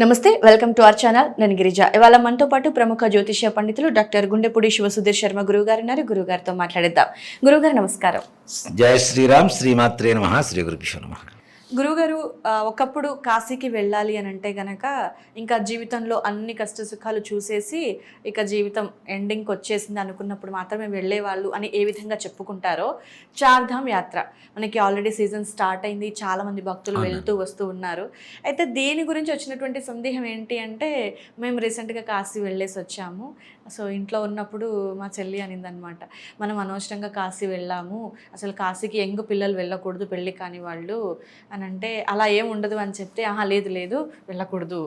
నమస్తే, welcome to our channel. నేను గిరిజ. ఇవాళ మనతో పాటు ప్రముఖ జ్యోతిష్య పండితులు డాక్టర్ గుండెపూడి శివసుధీర్ శర్మ గురువు గారు ఉన్నారు. గురుగారితో మాట్లాడేద్దాం. గురుగారు నమస్కారం. జయ శ్రీరామ్. శ్రీమాత్రే నమః. శ్రీ గురుభ్యో నమః. గురుగారు, ఒకప్పుడు కాశీకి వెళ్ళాలి అని అంటే గనక ఇంకా జీవితంలో అన్ని కష్ట సుఖాలు చూసేసి ఇక జీవితం ఎండింగ్కి వచ్చేసింది అనుకున్నప్పుడు మాత్రమే వెళ్ళేవాళ్ళు అని ఏ విధంగా చెప్పుకుంటారో, చార్ధామ్ యాత్ర మనకి ఆల్రెడీ సీజన్ స్టార్ట్ అయింది. చాలామంది భక్తులు వెళ్తూ వస్తూ ఉన్నారు. అయితే దీని గురించి వచ్చినటువంటి సందేహం ఏంటి అంటే, మేము రీసెంట్గా కాశీ వెళ్ళేసి వచ్చాము. సో ఇంట్లో ఉన్నప్పుడు మా చెల్లి అనిందనమాట, మనం అనవసరంగా కాశీ వెళ్ళాము, అసలు కాశీకి యంగ్ పిల్లలు వెళ్ళకూడదు, పెళ్ళి కాని వాళ్ళు అని అంటే, అలా ఏం ఉండదు అని చెప్తే, ఆహా లేదు లేదు వెళ్ళకూడదు,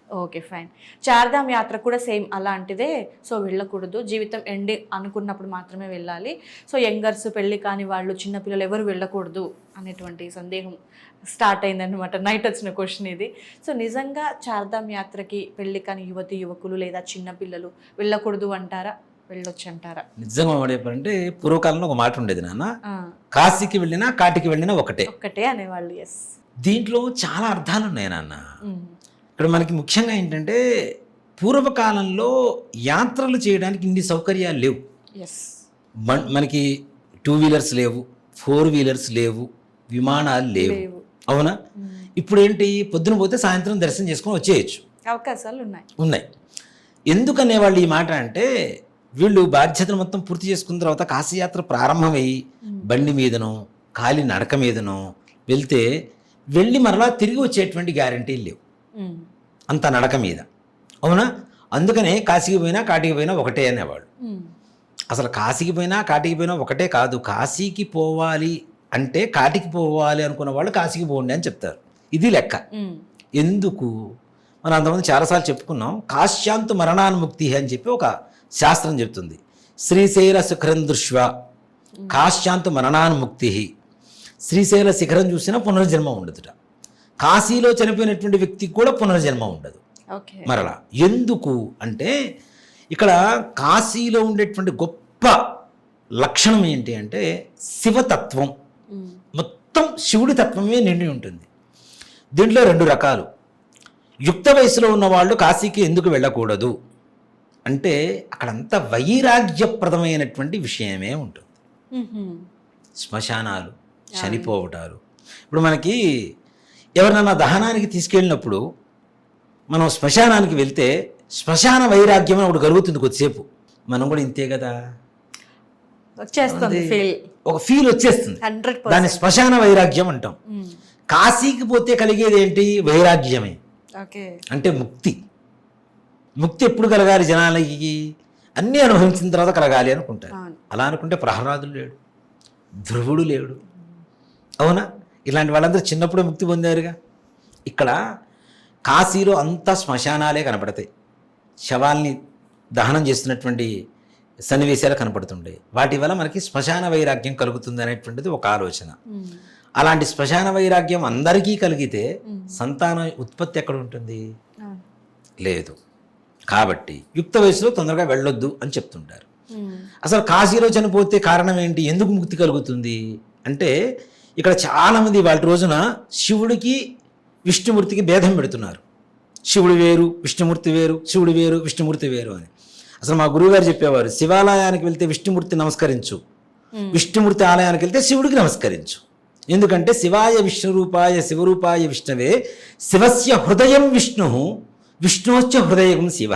ఓకే ఫైన్. చార్ధామ్ యాత్ర కూడా సేమ్ అలాంటిదే. సో వెళ్ళకూడదు, జీవితం ఎండి అనుకున్నప్పుడు మాత్రమే వెళ్ళాలి. సో యంగర్స్, పెళ్ళి కాని వాళ్ళు, చిన్నపిల్లలు ఎవరు వెళ్ళకూడదు అనేటువంటి సందేహం స్టార్ట్ అయిందనమాట. నైట్ వచ్చిన క్వశ్చన్ ఇది. సో నిజంగా చార్ధామ్ యాత్రకి పెళ్ళి కాని యువతి యువకులు లేదా చిన్నపిల్లలు వెళ్ళకూడదు అంటారా, వెళ్ళొచ్చు అంటారా? నిజంగా చెప్పాలంటే పూర్వకాలంలో ఒక మాట ఉండేది నాన్న, కాశీకి వెళ్ళినా కాటికి వెళ్ళినా ఒకటే అనేవాళ్ళు. ఎస్, దీంట్లో చాలా అర్థాలు ఉన్నాయి నాన్న. ఇక్కడ మనకి ముఖ్యంగా ఏంటంటే, పూర్వకాలంలో యాత్రలు చేయడానికి ఇన్ని సౌకర్యాలు లేవు. మనకి 2 వీలర్స్ లేవు, 4 వీలర్స్ లేవు, విమానాలు లేవు, అవునా? ఇప్పుడు ఏంటి, పొద్దున పోతే సాయంత్రం దర్శనం చేసుకొని వచ్చేయచ్చు, అవకాశాలు ఉన్నాయి. ఎందుకనేవాళ్ళు ఈ మాట అంటే, వీళ్ళు బాధ్యతలు మొత్తం పూర్తి చేసుకున్న తర్వాత కాశీయాత్ర ప్రారంభమై బండి మీదనో కాలి నడక మీదనో వెళ్తే వెళ్ళి మరలా తిరిగి వచ్చేటువంటి గ్యారంటీలు లేవు అంత నడక మీద, అవునా? అందుకనే కాశీకి పోయినా కాటికి పోయినా ఒకటే అనేవాళ్ళు. అసలు కాశీకి పోయినా కాటికి పోయినా ఒకటే కాదు, కాశీకి పోవాలి అంటే కాటికి పోవాలి అనుకున్న వాళ్ళు కాశీకి పోండి అని చెప్తారు. ఇది లెక్క. ఎందుకు మనం అంతమంది చాలాసార్లు చెప్పుకున్నాం. కాశ్యాంతు మరణాన్ముక్తి అని చెప్పి ఒక శాస్త్రం చెప్తుంది. శ్రీశైల శిఖరం దృష్ట్యా కాశ్యాంతు మరణాన్ముక్తి. శ్రీశైల శిఖరం చూసినా పునర్జన్మ ఉండదుట. కాశీలో చనిపోయినటువంటి వ్యక్తికి కూడా పునర్జన్మ ఉండదు మరలా. ఎందుకు అంటే, ఇక్కడ కాశీలో ఉండేటువంటి గొప్ప లక్షణం ఏంటి అంటే, శివతత్వం, మొత్తం శివుడి తత్వమే నిండి ఉంటుంది. దీంట్లో 2 రకాలు. యుక్త వయసులో ఉన్న వాళ్ళు కాశీకి ఎందుకు వెళ్ళకూడదు అంటే, అక్కడంతా వైరాగ్యప్రదమైనటువంటి విషయమే ఉంటుంది. శ్మశానాలు, చనిపోవటాలు. ఇప్పుడు మనకి ఎవరినన్నా దహనానికి తీసుకెళ్ళినప్పుడు మనం శ్మశానానికి వెళ్తే శ్మశాన వైరాగ్యం అని ఒకటి కలుగుతుంది కొద్దిసేపు. మనం కూడా ఇంతే కదా, ఒక ఫీల్ వచ్చేస్తుంది, దాన్ని శ్మశాన వైరాగ్యం అంటాం. కాశీకి పోతే కలిగేది ఏంటి? వైరాగ్యమే. అంటే ముక్తి. ముక్తి ఎప్పుడు కలగాలి జనాలకి? అన్నీ అనుభవించిన తర్వాత కలగాలి అనుకుంటారు. అలా అనుకుంటే ప్రహ్లాదుడు లేడు, ధ్రువుడు లేడు, అవునా? ఇలాంటి వాళ్ళందరూ చిన్నప్పుడే ముక్తి పొందారుగా. ఇక్కడ కాశీలో అంతా శ్మశానాలే కనపడతాయి. శవాల్ని దహనం చేస్తున్నటువంటి సన్నివేశాలు కనపడుతుండే. వాటి వల్ల మనకి శ్మశాన వైరాగ్యం కలుగుతుంది అనేటువంటిది ఒక ఆలోచన. అలాంటి శ్మశాన వైరాగ్యం అందరికీ కలిగితే సంతాన ఉత్పత్తి ఎక్కడ ఉంటుంది? లేదు. కాబట్టి యుక్త వయసులో తొందరగా వెళ్ళొద్దు అని చెప్తుంటారు. అసలు కాశీలో చనిపోతే కారణం ఏంటి? ఎందుకు ముక్తి కలుగుతుంది అంటే, ఇక్కడ చాలామంది వాళ్ళ రోజున శివుడికి విష్ణుమూర్తికి భేదం పెడుతున్నారు. శివుడు వేరు, విష్ణుమూర్తి వేరు, శివుడు వేరు, విష్ణుమూర్తి వేరు అని. అసలు మా గురువుగారు చెప్పేవారు, శివాలయానికి వెళ్తే విష్ణుమూర్తి నమస్కరించు, విష్ణుమూర్తి ఆలయానికి వెళ్తే శివుడికి నమస్కరించు. ఎందుకంటే శివాయ విష్ణురూపాయ శివరూపాయ విష్ణవే శివస్య హృదయం విష్ణు విష్ణుశ్చ హృదయం శివ.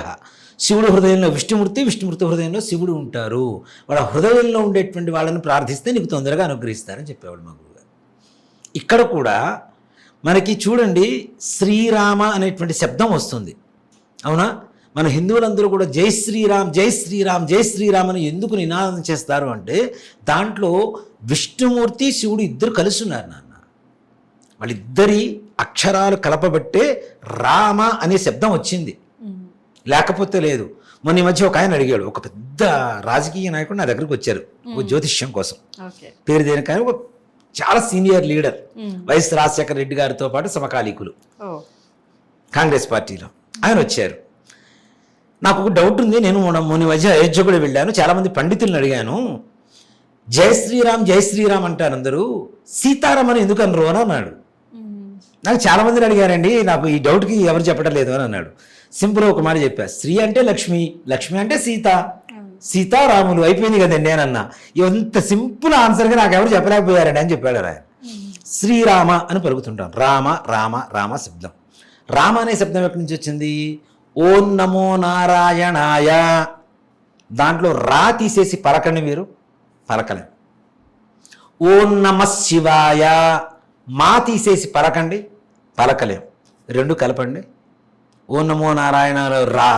శివుడు హృదయంలో విష్ణుమూర్తి, విష్ణుమూర్తి హృదయంలో శివుడు ఉంటారు. వాళ్ళ హృదయంలో ఉండేటువంటి వాళ్ళని ప్రార్థిస్తే నీకు తొందరగా అనుగ్రహిస్తారని చెప్పేవాడు మా గురువుగారు. ఇక్కడ కూడా మనకి చూడండి, శ్రీరామ అనేటువంటి శబ్దం వస్తుంది, అవునా? మన హిందువులందరూ కూడా జై శ్రీరామ్ జై శ్రీరామ్ జై శ్రీరామ్ అని ఎందుకు నినాదం చేస్తారు అంటే, దాంట్లో విష్ణుమూర్తి శివుడు ఇద్దరు కలిసి ఉన్నారు నాన్న. వాళ్ళిద్దరి అక్షరాలు కలపబట్టే రామ అనే శబ్దం వచ్చింది, లేకపోతే లేదు. మొన్న ఈ మధ్య ఒక ఆయన అడిగాడు, ఒక పెద్ద రాజకీయ నాయకుడు నా దగ్గరికి వచ్చారు ఒక జ్యోతిష్యం కోసం. పేరు దేని కానీ ఒక చాలా senior leader, YS Rajasekhara Reddy గారితో పాటు సమకాలీకులు కాంగ్రెస్ పార్టీలో. ఆయన వచ్చారు. నాకు ఒక డౌట్ ఉంది, నేను మొన్న మధ్య అయోధ్య కూడా వెళ్ళాను, చాలామంది పండితులను అడిగాను, జై శ్రీరామ్ అంటారు అందరూ, సీతారాం అని ఎందుకు అనరు అని అన్నాడు. నాకు చాలా మందిని అడిగారండి, నాకు ఈ డౌట్కి ఎవరు చెప్పడం లేదు అని అన్నాడు. సింపుల్ ఒక మాట చెప్పా, శ్రీ అంటే లక్ష్మి, లక్ష్మి అంటే సీత, సీతారాములు అయిపోయింది కదండి అని అన్నా. ఇంత సింపుల్ ఆన్సర్గా నాకు ఎవరు చెప్పలేకపోయారండి అని చెప్పాడు ఆయన. శ్రీరామ అని పలుకుతుంటాం. రామ రామ రామ శబ్దం. రామ అనే శబ్దం ఎక్కడి నుంచి వచ్చింది? ఓం నమో నారాయణాయ. దాంట్లో రా తీసేసి పలకండి, మీరు పలకలే. ఓం నమ శివాయ, మా తీసేసి పలకండి, పలకలేం. రెండు కలపండి. ఓం నమో నారాయణలో రా,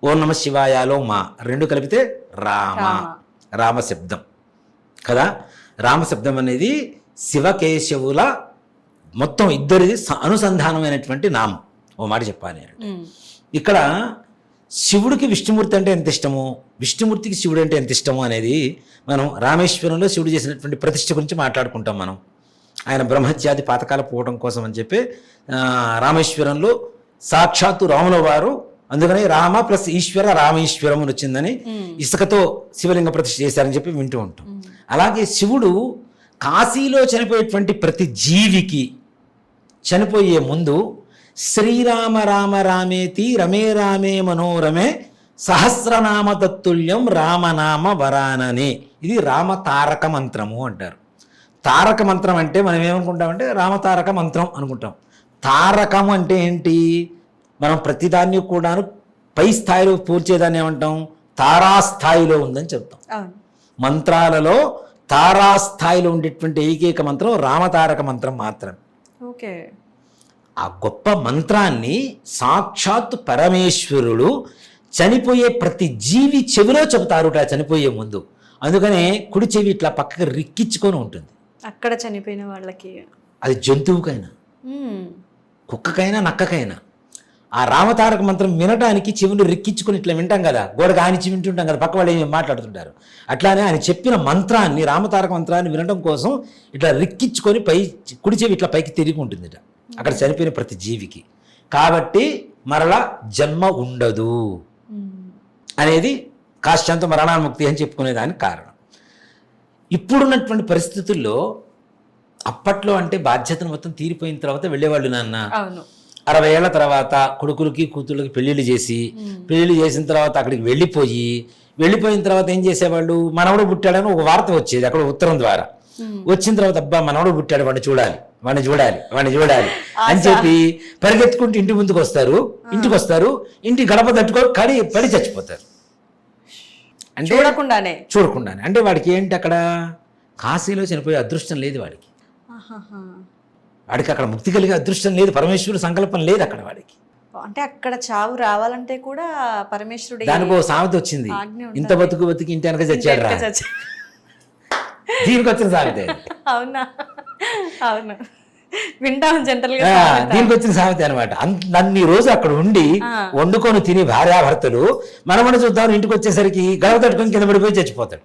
ఓం నమ శివాయలో మా, రెండు కలిపితే రామ. రామ శబ్దం కదా. రామశబ్దం అనేది శివకేశవుల మొత్తం ఇద్దరిది అనుసంధానమైనటువంటి నామం. ఓ మాట చెప్పాలి అంటే ఇక్కడ శివుడికి విష్ణుమూర్తి అంటే ఎంత ఇష్టమో, విష్ణుమూర్తికి శివుడు అంటే ఎంత ఇష్టమో అనేది మనం రామేశ్వరంలో శివుడు చేసినటువంటి ప్రతిష్ఠ గురించి మాట్లాడుకుంటాం. మనం ఆయన బ్రహ్మత్యాది పాతకాల పోవడం కోసం అని చెప్పి రామేశ్వరంలో సాక్షాత్తు రాముల వారు, అందుకని రామ ప్లస్ ఈశ్వర రామేశ్వరం అని వచ్చిందని ఇసుకతో శివలింగ ప్రతిష్ఠ చేశారని చెప్పి వింటూ ఉంటాం. అలాగే శివుడు కాశీలో చనిపోయేటువంటి ప్రతి జీవికి చనిపోయే ముందు శ్రీరామ రామ రామేతి రమే రామే మనోరమే సహస్రనామ తత్తుల్యం రామనామ వరాననే, ఇది రామ తారక మంత్రము అంటారు. తారక మంత్రం అంటే మనం ఏమనుకుంటామంటే రామతారక మంత్రం అనుకుంటాం. తారకం అంటే ఏంటి? మనం ప్రతిదాన్ని కూడాను పై స్థాయిలో పూర్చేదాన్ని ఏమంటాం? తారాస్థాయిలో ఉందని చెప్తాం. మంత్రాలలో తారాస్థాయిలో ఉండేటువంటి ఏకైక మంత్రం రామతారక మంత్రం మాత్రమే. ఓకే. ఆ గొప్ప మంత్రాన్ని సాక్షాత్తు పరమేశ్వరుడు చనిపోయే ప్రతి జీవి చెవిలో చెబుతారుట చనిపోయే ముందు. అందుకనే కుడి చెవి ఇట్లా పక్కకి రిక్కించుకొని ఉంటుంది. అక్కడ చనిపోయిన వాళ్ళకి, అది జంతువుకైనా కుక్కకైనా నక్కకైనా ఆ రామతారక మంత్రం వినటానికి చెవులు రిక్కించుకొని ఇట్లా వింటాం కదా, గోడకు ఆనిచి వింటుంటాం కదా, పక్క వాళ్ళు ఏమి మాట్లాడుతుంటారు. అట్లానే ఆయన చెప్పిన మంత్రాన్ని, రామతారక మంత్రాన్ని వినడం కోసం ఇట్లా రిక్కించుకొని పై కుడి చెవి ఇట్లా పైకి తిరిగి ఉంటుంది అక్కడ చనిపోయిన ప్రతి జీవికి. కాబట్టి మరలా జన్మ ఉండదు అనేది కాశ్యాంత మరణాన్ముక్తి అని చెప్పుకునేదానికి కారణం. ఇప్పుడున్నటువంటి పరిస్థితుల్లో, అప్పట్లో అంటే బాధ్యతను మొత్తం తీరిపోయిన తర్వాత వెళ్ళేవాళ్ళు నాన్న. 60 ఏళ్ల తర్వాత కొడుకులకి కూతుళ్ళకి పెళ్ళిళ్ళు చేసి, పెళ్ళిళ్ళు చేసిన తర్వాత అక్కడికి వెళ్ళిపోయిన తర్వాత ఏం చేసేవాళ్ళు? మనవడు పుట్టాడని ఒక వార్త వచ్చేది అక్కడ ఉత్తరం ద్వారా. వచ్చిన తర్వాత అబ్బా మనవడు పుట్టాడు, వాడిని చూడాలి అని చెప్పి పరిగెత్తుకుంటూ ఇంటి ముందుకు వస్తారు. ఇంటి గడప తట్టుకొని పడి చచ్చిపోతారు. అంటే చూడకుండానే. అంటే వాడికి ఏంటి, అక్కడ కాశీలో చనిపోయే అదృష్టం లేదు వాడికి అక్కడ ముక్తి కలిగే అదృష్టం లేదు, పరమేశ్వరుడు సంకల్పం లేదు అక్కడ వాడికి. అంటే అక్కడ చావు రావాలంటే కూడా పరమేశ్వరుడు, దానికి ఓ సామెత వచ్చింది, ఇంత బతికి ఇంటి వెనక చచ్చాడు రా, దీనికి వచ్చిన సామెత. అవునా? అవును, వింటాం జనరల్ గా. దీనికి వచ్చిన సామెత అనమాట. అన్ని రోజు అక్కడ ఉండి వండుకొని తిని భార్యాభర్తలు మనమని చూద్దాం, ఇంటికి వచ్చేసరికి గడవ తట్టుకొని కింద పడిపోయి చచ్చిపోతాడు.